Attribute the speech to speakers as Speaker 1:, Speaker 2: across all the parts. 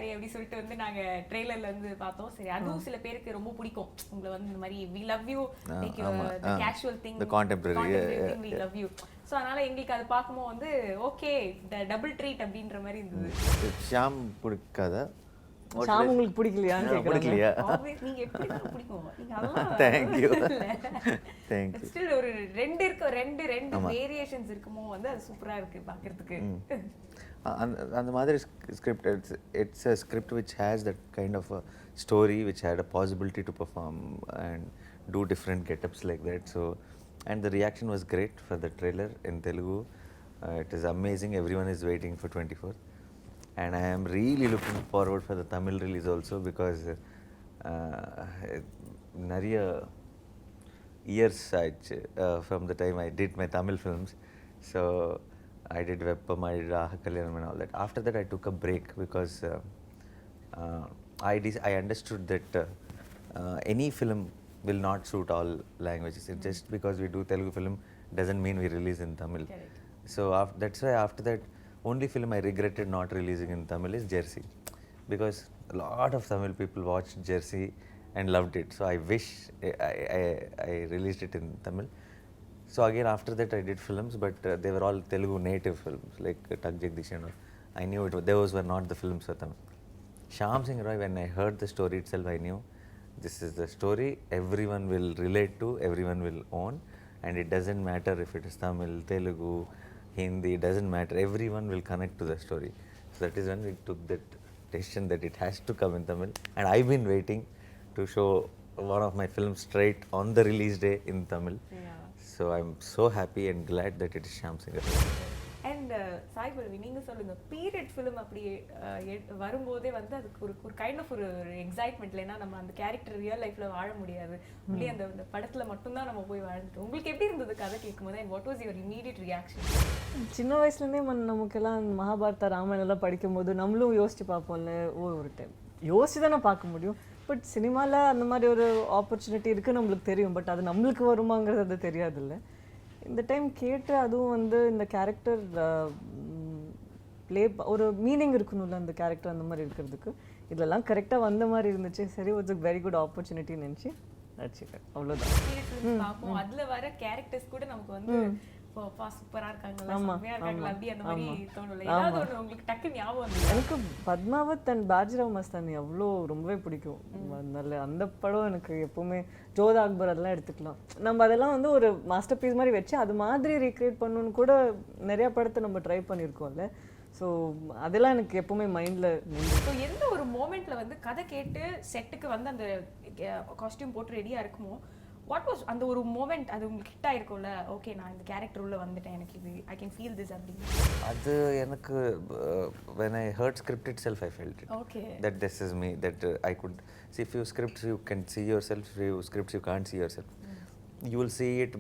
Speaker 1: யாரு அப்படி சொல்லிட்டு வந்து நாங்க ட்ரெய்லர்ல வந்து பார்த்தோம். சரி அதுவும் சில பேருக்கு ரொம்ப பிடிக்கும். உங்களை வந்து இந்த மாதிரி we love you like the casual thing,
Speaker 2: the contemporary
Speaker 1: thing we love you. So அதனால எங்களுக்கு அது பார்க்கும்போது வந்து ஓகே த டபுள் ட்ரீட் அப்படின்ற மாதிரி இருந்தது.
Speaker 2: ஷாம் பிடிக்காதா?
Speaker 3: ஷாம் உங்களுக்கு பிடிக்கலையான்னு
Speaker 2: பிடிக்கலையா?
Speaker 1: நீங்க எப்படி பிடிக்கும் நீங்க அதெல்லாம்
Speaker 2: தேங்க்யூ தேங்க்யூ.
Speaker 1: ஸ்டில் ஒரு ரெண்டு வேரியேஷன்ஸ் இருக்குமோ வந்து அது சூப்பரா இருக்கு பார்க்கிறதுக்கு.
Speaker 2: அந்த மாதிரி script it's a script which has that kind of a story which had a possibility to perform and do different get-ups like that. So and the reaction was great for the trailer in Telugu. It is amazing. Everyone is waiting for 24th. And I am really looking forward for the Tamil release also because nariya years from the time I did my Tamil films. So I did Veppam, I did Aha Kalyanam and all that. After that I took a break because I understood that any film will not suit all languages. It's just because we do Telugu film doesn't mean we release in Tamil.
Speaker 1: Correct.
Speaker 2: So that's why after that only film I regretted not releasing in Tamil is Jersey, because a lot of Tamil people watched Jersey and loved it. So I wish I released it in Tamil. So again after that I did films, but they were all Telugu native films like Tug Jagdish and all. I knew those were not the films for Tamil. Shyam Singh Roy, when I heard the story itself, I knew this is the story everyone will relate to, everyone will own, and it doesn't matter if it is Tamil, Telugu, Hindi, it doesn't matter, everyone will connect to the story. So that is when we took that decision that it has to come in Tamil, and I've been waiting to show one of my films straight on the release day in Tamil.
Speaker 1: Yeah.
Speaker 2: So I'm so happy and glad that it is Shyam Singh Roy.
Speaker 1: And Sai Pallavi நீங்க சொல்லுங்க period film அப்படி வரும்போதே வந்து அதுக்கு ஒரு kind of ஒரு எக்ஸைட்மெண்ட்ல, ஏன்னா நம்ம அந்த கேரக்டர் ரியல் லைஃப்ல வாழ முடியாது, ஒன்லி அந்த படத்துல மட்டும்தான் நம்ம போய் வாழ்ந்துட்டோம். உங்களுக்கு எப்படி இருந்தது கதை கேட்கும்போது and what was your immediate reaction?
Speaker 3: சின்ன வயசுலேருந்தே நமக்கெல்லாம் மகாபாரதா ராமாயணம் எல்லாம் படிக்கும்போது நம்மளும் யோசிச்சு பார்ப்போம்ல, ஒரு டைம் யோசிச்சு தானே பார்க்க முடியும். பட் சினிமாவில் அந்த மாதிரி ஒரு ஆப்பர்ச்சுனிட்டி இருக்குது நம்மளுக்கு தெரியும், பட் அது நம்மளுக்கு வருமாங்கிறது அது தெரியாதுல்ல. இந்த டைம் கேட்டு அதுவும் வந்து இந்த கேரக்டர் ஒரு மீனிங் இருக்கணும்ல அந்த கேரக்டர் அந்த மாதிரி இருக்கிறதுக்கு, இதெல்லாம் கரெக்டாக வந்த மாதிரி இருந்துச்சு. சரி, வாட்ஸ் a வெரி குட் ஆப்பர்ச்சுனிட்டின்னு நினச்சி நடிச்சிட்டேன், அவ்வளோதான்.
Speaker 1: அதுல வர கேரக்டர்ஸ் கூட நமக்கு வந்து சூப்பரா இருக்காங்களா, செம்மையா இருக்காங்களா அப்படி அந்த மாதிரி தோணும்ல. ஏதாவது ஒன்று உங்களுக்கு டக்கு ஞாபகம் வந்து?
Speaker 3: எனக்கு பத்மாவத் அண்ட் பாஜிராவ் மஸ்தானி அவ்வளோ ரொம்பவே பிடிக்கும். நல்ல அந்த படம் எனக்கு எப்போவுமே, ஜோதா அக்பர் அதெல்லாம் எடுத்துக்கலாம், நம்ம அதெல்லாம் வந்து ஒரு மாஸ்டர் பீஸ் மாதிரி வச்சு அது மாதிரி ரீக்ரியேட் பண்ணணும்னு கூட நிறையா படத்தை நம்ம ட்ரை பண்ணியிருக்கோம்ல. ஸோ அதெல்லாம் எனக்கு எப்போவுமே மைண்டில்.
Speaker 1: ஸோ எந்த ஒரு மூமெண்ட்டில் வந்து கதை கேட்டு செட்டுக்கு வந்து அந்த காஸ்டியூம் போட்டு ரெடியாக இருக்குமோ, வாட் வாஸ் அந்த ஒரு மூமெண்ட், அது உங்களுக்கு ஹிட் ஆயிருக்கும்ல, ஓகே நான் இந்த கேரக்டர் உள்ள வந்துட்டேன், எனக்கு இது ஐ கேன் ஃபீல் திஸ் அப்படின்னு?
Speaker 2: அது எனக்கு when I heard script itself I felt it.
Speaker 1: Okay.
Speaker 2: That this is me, that I could see few scripts you can see yourself, few scripts you can't see yourself. You will see it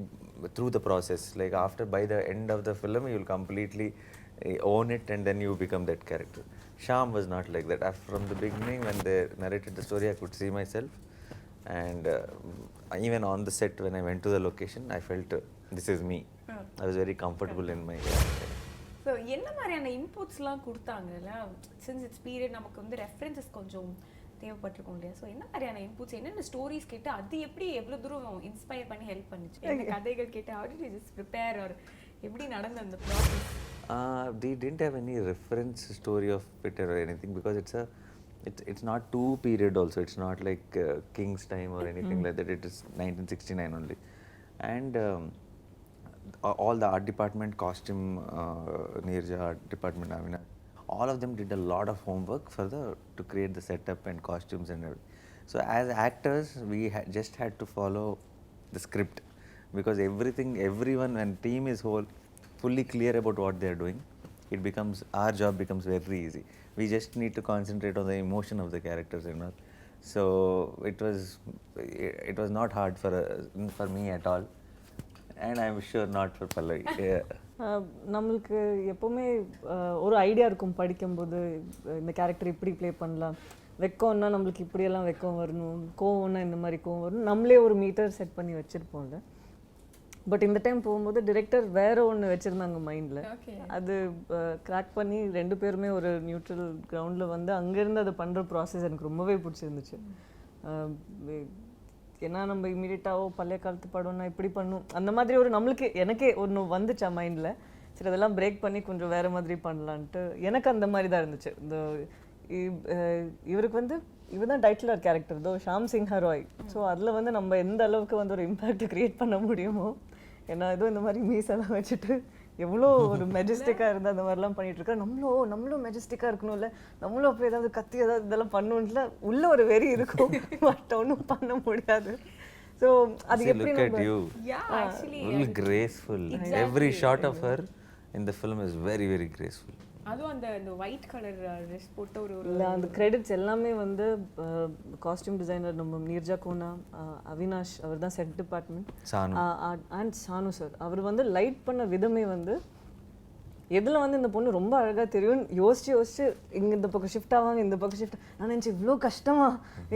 Speaker 2: through the process, like after by the end of the film you will completely own it and then you become that character. Shyam was not like that. From the beginning when they narrated the story I could see myself, and even on the set when I went to the location I felt this is me. I was very comfortable in my
Speaker 1: so என்ன மாதிரியான இன்புட்ஸ்லாம் கொடுத்தாங்கல்ல, since it's period நமக்கு வந்து references கொஞ்சம் தேவைப்பட்டிருக்கும் இல்லையா? So என்ன மாதிரியான inputs, என்னென்ன stories கேட்டு அது எப்படி எவ்வளோ தூரம் இன்ஸ்பயர் பண்ணி ஹெல்ப் பண்ணிச்சு? என்ன கதைகள் கேட்டு how did you just prepare, or எப்படி நடந்த அந்த process?
Speaker 2: They didn't have any reference story of it or anything because it's not two period also. It's not like King's time or anything like that. It is 1969 only. And all the art department, costume, Neerja art department, Avina, all of them did a lot of homework to create the setup and costumes and everything. So as actors, we just had to follow the script, because everyone, when team is fully clear about what they are doing, our job becomes very easy. We just need to concentrate on the emotion of the characters and all. So it was not hard for me at all, and I'm sure not for Pallavi.
Speaker 3: நம்மளுக்கு எப்போவுமே ஒரு idea இருக்கும் படிக்கும்போது, இந்த character இப்படி play பண்ணலாம், வெக்கம்னா நம்மளுக்கு இப்படியெல்லாம் வெக்கம் வரணும், கோவம்னா இந்த மாதிரி கோவம் வரணும், நம்மளே ஒரு மீட்டர் செட் பண்ணி வச்சுருப்போம்ல. பட் இந்த டைம் போகும்போது டிரெக்டர் வேற ஒன்று வச்சுருந்தாங்க மைண்டில்.
Speaker 1: ஓகே.
Speaker 3: அது கிராக் பண்ணி 2 பேருமே ஒரு நியூட்ரல் கிரவுண்டில் வந்து அங்கேருந்து அதை பண்ணுற ப்ராசஸ் எனக்கு ரொம்பவே பிடிச்சிருந்துச்சு. ஏன்னா நம்ம இமீடியட்டாவோ பழைய காலத்து படம்னா இப்படி பண்ணும் அந்த மாதிரி ஒரு நம்மளுக்கு எனக்கே ஒன்று வந்துச்சா மைண்டில். சரி அதெல்லாம் பிரேக் பண்ணி கொஞ்சம் வேறு மாதிரி பண்ணலான்ட்டு எனக்கு அந்த மாதிரி தான் இருந்துச்சு. இந்த இவருக்கு வந்து இவர் தான் டைட்டிலர் கேரக்டர் தோ ஷாம் சிங்ஹா ராய். ஸோ அதில் வந்து நம்ம எந்த அளவுக்கு வந்து ஒரு இம்பேக்ட் க்ரியேட் பண்ண முடியுமோ, ஏன்னா ஏதோ இந்த மாதிரி மீசெல்லாம் வச்சுட்டு எவ்வளோ ஒரு மெஜஸ்டிக்காக இருந்து அந்த மாதிரிலாம் பண்ணிட்டு இருக்கா. நம்மளும் மெஜஸ்டிக்காக இருக்கணும்ல, நம்மளும் அப்போ ஏதாவது கத்தி ஏதாவது இதெல்லாம் பண்ணணும்ல உள்ள ஒரு வெறி இருக்கும். பட் ஒன்றும் பண்ண முடியாது. ஸோ அது எப்படி
Speaker 2: look at you.
Speaker 1: Yeah, actually.
Speaker 2: Very graceful. Every shot of her in the film is very, very graceful.
Speaker 1: அதுவும் அந்த ஒயிட் கலர் ட்ரெஸ் போட்ட ஒரு
Speaker 3: இல்லை அந்த கிரெடிட்ஸ் எல்லாமே வந்து காஸ்டியூம் டிசைனர் நம்ம நீர்ஜா கோனா, அவினாஷ் அவர் தான் set department, and Sanu sir. அவர் வந்து லைட் பண்ண விதமே வந்து எதில் வந்து இந்த பொண்ணு ரொம்ப அழகாக தெரியும் யோசிச்சு இங்கே இந்த பக்கம் ஷிஃப்ட் ஆவாங்க, இந்த பக்கம் ஷிஃப்ட். நான் நினச்சி இவ்வளோ கஷ்டமா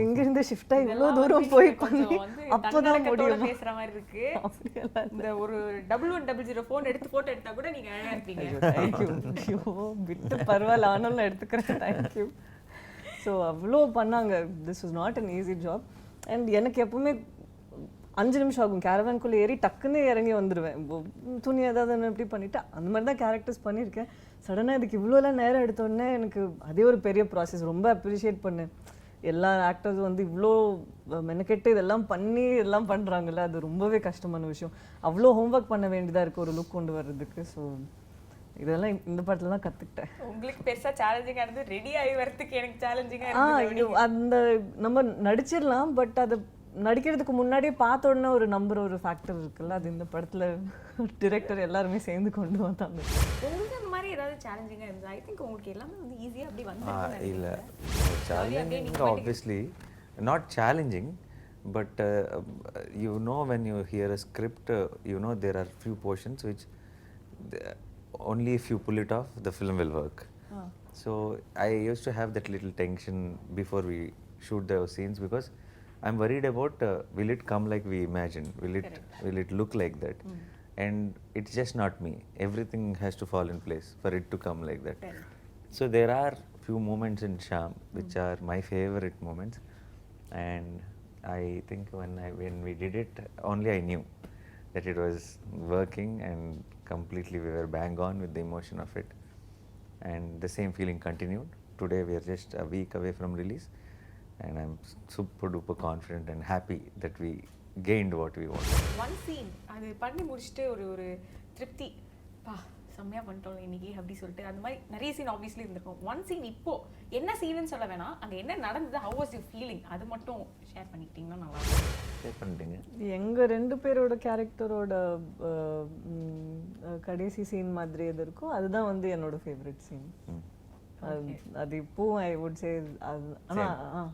Speaker 3: எங்கேருந்து ஷிஃப்டாக இவ்வளோ தூரம் போய் பண்ணி அப்போதான் முடியும்
Speaker 1: பேசுகிற மாதிரி இருக்கு. இந்த ஒரு 1100 ஃபோன் எடுத்து ஃபோட்டோ எடுத்தா கூட நீங்கள் அழகாக இருப்பீங்க.
Speaker 3: தேங்க்யூ. ஐயோ விட்டு பரவாயில்ல, ஆனாலும் நான் எடுத்துக்கிறேன். தேங்க்யூ. ஸோ அவ்வளோ பண்ணாங்க. This was not an easy job. And எனக்கு எப்பவுமே 5 நிமிஷம் ஆகும் கேரவான்குள்ளே ஏறி டக்குன்னு இறங்கி வந்துடுவேன். துணி ஏதாவது எப்படி பண்ணிவிட்டு அந்த மாதிரி தான் கேரக்டர்ஸ் பண்ணியிருக்கேன். சடனாக இதுக்கு இவ்வளோலாம் நேரம் எடுத்தோடனே எனக்கு அதே ஒரு பெரிய ப்ராசஸ். ரொம்ப அப்ரிஷியேட் பண்ணேன். எல்லா ஆக்டர்ஸும் வந்து இவ்வளோ மெனக்கெட்டு இதெல்லாம் பண்ணி எல்லாம் பண்ணுறாங்கல்ல, அது ரொம்பவே கஷ்டமான விஷயம். அவ்வளோ ஹோம்ஒர்க் பண்ண வேண்டியதாக இருக்குது ஒரு லுக் கொண்டு வர்றதுக்கு. ஸோ இதெல்லாம் இந்த படத்தில் தான் கற்றுக்கிட்டேன்.
Speaker 1: உங்களுக்கு பெருசாக சேலஞ்சிங்காக இருந்து ரெடி ஆகி வரதுக்கு எனக்கு சேலஞ்சிங்காக
Speaker 3: அந்த நம்ம நடிச்சிடலாம், பட் அதை நடிக்கிறதுக்கு முன்னாடியே பார்த்த உடனே ஒரு நம்பர் ஒரு ஃபேக்டர் இருக்குல்ல, அது இந்த படத்தில் டிரெக்டர் எல்லாருமே சேர்ந்து கொண்டு வந்தாங்க.
Speaker 1: உங்களுக்கு அந்த மாதிரி ஏதாவது சேலஞ்சிங்காக இருந்தால் ஐ திங்க் உங்களுக்கு எல்லாமே வந்து ஈஸியாக அப்படி வந்து
Speaker 2: இல்லை challenging obviously not challenging, but you know when you hear a script, you know there are few portions which only if you pull it off the film will work. So I used to have that little tension before we shoot the scenes because I'm worried about will it come like we imagine, will it look like that, and it's just not me. Everything has to fall in place for it to come like that. So there are few moments in Sham which are my favorite moments, and I think when we did it only I knew that it was working and completely we were bang on with the emotion of it, and the same feeling continued. Today we are just a week away from release and I'm super duper confident and happy that we gained what we wanted.
Speaker 1: One scene அது பண்ணி முடிச்சுட்டு ஒரு திருப்தி, பா செம்மையாக பண்ணிட்டோம் இன்னைக்கு அப்படி சொல்லிட்டு அந்த மாதிரி நிறைய சீன் ஆப்வியஸ்லி இருந்திருக்கும். ஒன் சீன் இப்போ என்ன சீனுன்னு சொல்ல வேணாம், அங்கே என்ன நடந்தது, ஹவ் வாஸ் யூ ஃபீலிங், அது மட்டும் ஷேர் பண்ணிக்கிட்டீங்கன்னா நல்லா
Speaker 2: ஷேர் பண்ணிட்டீங்க.
Speaker 3: எங்கள் 2 பேரோட கேரக்டரோட கடைசி சீன் மாதிரி எது இருக்கோ அதுதான் வந்து என்னோட ஃபேவரட் சீன். அது இப்போ I would say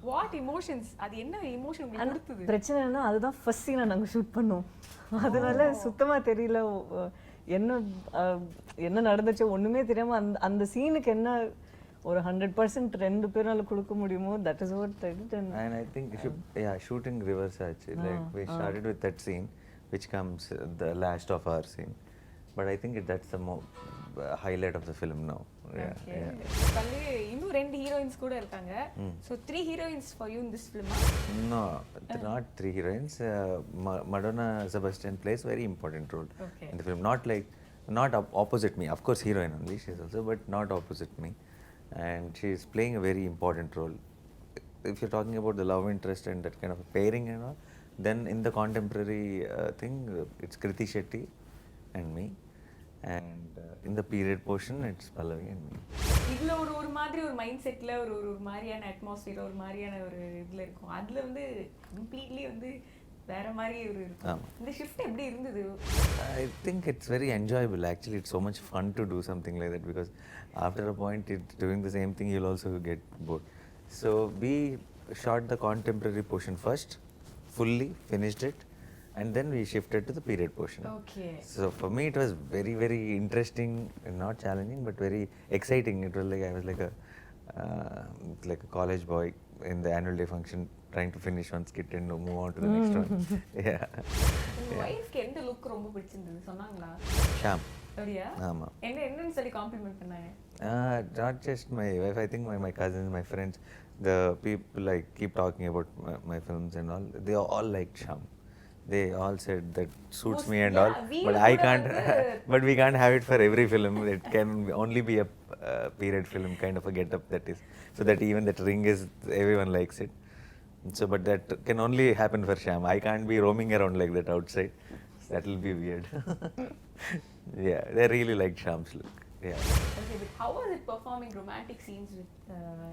Speaker 1: what emotions, அது என்ன இமோஷன் உங்களுக்கு கொடுத்தது?
Speaker 3: பிரச்சனை என்ன, அதுதான் ஃபர்ஸ்ட் சீனை நாங்கள் ஷூட் பண்ணோம். அதனால சுத்தமாக தெரியல என்ன நடந்துச்சு, ஒன்றுமே தெரியாமல் அந்த சீனுக்கு என்ன ஒரு 100% 2 பேரால கொடுக்க முடியுமோ that is what I did.
Speaker 2: And I think shooting reverse actually, like we started with that scene which comes the last of our scene, but I think that's the highlight of the film now.
Speaker 1: இன்னும் 2 heroines கூட இருக்காங்க. So 3 heroines for you in this film?
Speaker 2: No, not 3 heroines. Madonna Sebastian plays very important role in the film. Not opposite me. Of course, heroine only she is also, but not opposite me. And she is playing a very important role. If you're talking about the love interest and that kind of a pairing and all, then in the contemporary thing, it's Kriti Shetty and me. And in the period portion it's Pallavi and me.
Speaker 1: இதுல ஒரு மாதிரி ஒரு mind செட்ல ஒரு மாதிரியான atmosphere ஒரு மாதிரியான ஒரு இதுல இருக்கும். அதுல வந்து கம்ப்ளீட்லி வந்து வேற மாதிரி ஒரு இருக்கும். இந்த ஷிஃப்ட் எப்படி இருந்தது?
Speaker 2: I think it's very enjoyable actually. It's so much fun to do something like that because after a point it's doing the same thing you'll also get bored. So we shot the contemporary portion first, fully finished it, and then we shifted to the period portion.
Speaker 1: Okay.
Speaker 2: So for me it was very, very interesting, not challenging but very exciting. It was like I was like a college boy in the annual day function trying to finish one skit and move on to the next one. Yeah.
Speaker 1: உங்க ஒய்ஃப்க்கு எந்த look ரொம்ப பிடிச்சிருந்தது சொன்னாங்களா?
Speaker 2: ஷாம்.
Speaker 1: அப்படியா?
Speaker 2: ஆமா.
Speaker 1: என்னன்னு சொல்லி complement பண்ணாங்க?
Speaker 2: Not just my wife, I think my cousins, my friends, the people I keep talking about my films and all, they all liked Sham. They all said that suits me and all,
Speaker 1: we
Speaker 2: but I can't, but we can't have it for every film. It can only be a period film kind of a get-up that is, so that even that ring is, everyone likes it. So, but that can only happen for Sham. I can't be roaming around like that outside. That will be weird. Yeah, they really like Sham's look. Yeah.
Speaker 1: Okay, but how was it performing romantic scenes with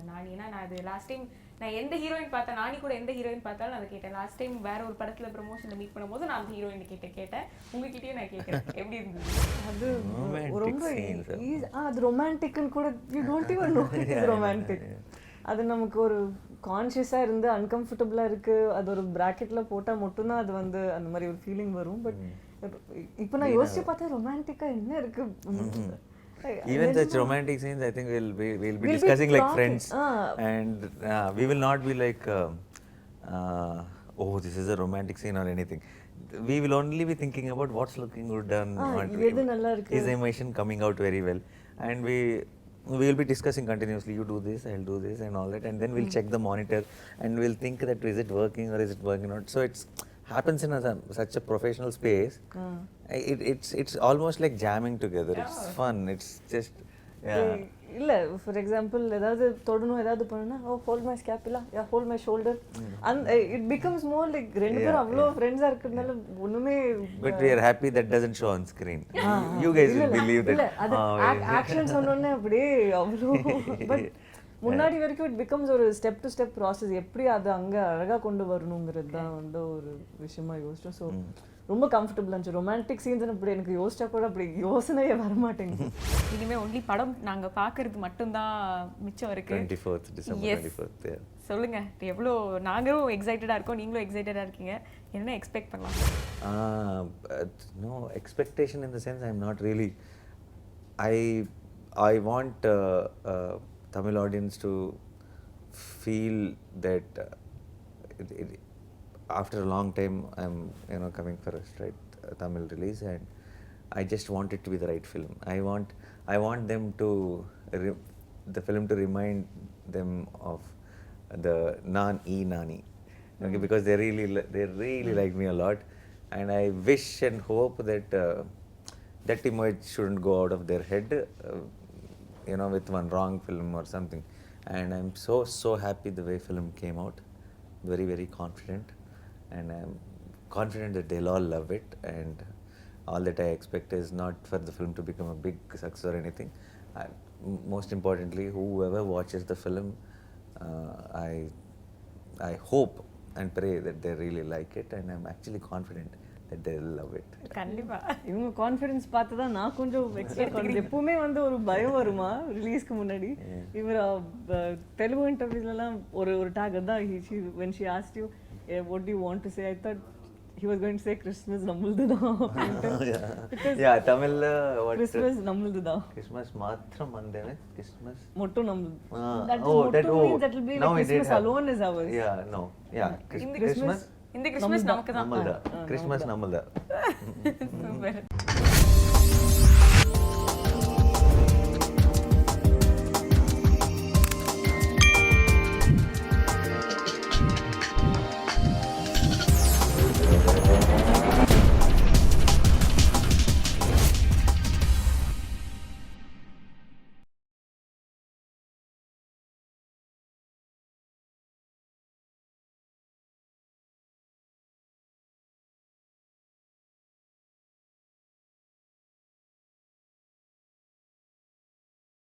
Speaker 1: Nani? நான் அது last time நான் எந்த heroine பார்த்தா நானி கூட எந்த heroine பார்த்தாலும் நான் அதை கேட்டேன். லாஸ்ட் டைம் வேற ஒரு படத்துல ப்ரமோஷன்ல மீட் பண்ணும்போது நான் அந்த ஹீரோயின் கேட்டேன். உங்ககிட்டயும் நான் கேட்கிறேன் எப்படி இருந்தது?
Speaker 3: அது
Speaker 2: Romantic
Speaker 3: ரொம்ப
Speaker 2: scenes.
Speaker 3: அது ரொமான்டிக்னு கூட you don't even know it is romantic. அது நமக்கு ஒரு கான்ஷியஸாக இருந்து அன்கம்ஃபர்டபுளாக இருக்குது, அது ஒரு ப்ராக்கெட்டில் போட்டால் மட்டும்தான் அது வந்து அந்த மாதிரி ஒரு ஃபீலிங் வரும். பட் இப்போ நான் யோசிச்சு பார்த்தா ரொமான்டிக்காக என்ன இருக்குது?
Speaker 2: Even such romantic scenes, I think we'll be discussing like friends, and we will not be like, oh, this is a romantic scene or anything. We will only be thinking about what's looking good done,
Speaker 3: எது நல்லா இருக்கு,
Speaker 2: is the emotion coming out very well, and we will be discussing continuously. You do this, I'll do this, and all that, and then we'll check the monitor, and we'll think that is it working or is it working not. So it's happens in such a professional space. It's almost like jamming together. It's fun. It's just
Speaker 3: இல்லை for example ஏதாவது தொடணும் ஏதாவது பண்ணணும்னா oh hold my scapula yeah hold my shoulder அந்த it becomes more like ரெண்டு பேரும் அவ்வளோ ஃப்ரெண்ட்ஸாக இருக்கிறதுனால ஒன்றுமே.
Speaker 2: But we are happy that doesn't show on screen. You guys will believe that.
Speaker 3: இல்லை அது ஆக்ஷன் சொன்னோன்னே அப்படியே அவ்வளோ. பட் முன்னாடி வரைக்கும் இட் பிகம்ஸ் ஒரு ஸ்டெப் டு ஸ்டெப் ப்ராசஸ். எப்படி அதை அங்கே அழகாக கொண்டு வரணுங்கிறது தான் வந்து ஒரு விஷயமா யோசிச்சோம். ஸோ ரொம்ப கம்ஃபர்டபுளாக இருந்துச்சு. ரொமான்டிக் சீன்ஸ் அப்படி எனக்கு யோசிச்சா கூட அப்படி யோசனையே வரமாட்டேங்குது.
Speaker 1: இனிமேல் ஒன்லி படம் நாங்கள் பார்க்கறது மட்டும்தான் மிச்சம் இருக்கு.
Speaker 2: 24th December 24th. Yeah.
Speaker 1: சொல்லுங்க எவ்வளோ நாங்களும் எக்ஸைட்டடாக இருக்கோம், நீங்களும் எக்ஸைட்டடாக இருக்கீங்க, என்ன எக்ஸ்பெக்ட் பண்ணலாம்?
Speaker 2: No expectation in the sense I'm not really. I want Tamil audience to feel that after a long time I'm coming for a straight Tamil release, and I just want it to be the right film. I want them to the film to remind them of the Nani, okay, because they really like me a lot, and I wish and hope that that image shouldn't go out of their head, with one wrong film or something. And I'm so happy the way film came out. Very, very confident, and I'm confident that they'll all love it, and all that I expect is not for the film to become a big success or anything. Most importantly, whoever watches the film, I hope and pray that they really like it, and I'm actually confident that they'll love it.
Speaker 1: கண்டிப்பா
Speaker 3: இவங்க confidence பார்த்து தான் நான் கொஞ்சம் expect பண்ணுறேன். எப்பவுமே வந்து ஒரு பயம் வருமா ரிலீஸ்க்கு முன்னாடி. இவர் தெலுங்கு இன்டர்வியூஸ்லாம் ஒரு டாக் தான் when she asked you what do you want to say, I thought he was going to say Christmas நம்மளுது தான்.
Speaker 2: Yeah, Tamil what
Speaker 3: Christmas நம்மளுது தான்.
Speaker 2: Christmas மாத்திரம் வந்தேனே, Christmas
Speaker 3: மொட்டும் நம்மளுது.
Speaker 2: that
Speaker 3: will be like Christmas alone is ours.
Speaker 2: Yeah, no, yeah, Christmas
Speaker 1: இந்த Christmas நமக்கு தான்.
Speaker 2: நம்மள்தான். Christmas நம்மள்தான்.
Speaker 1: சூப்பர்.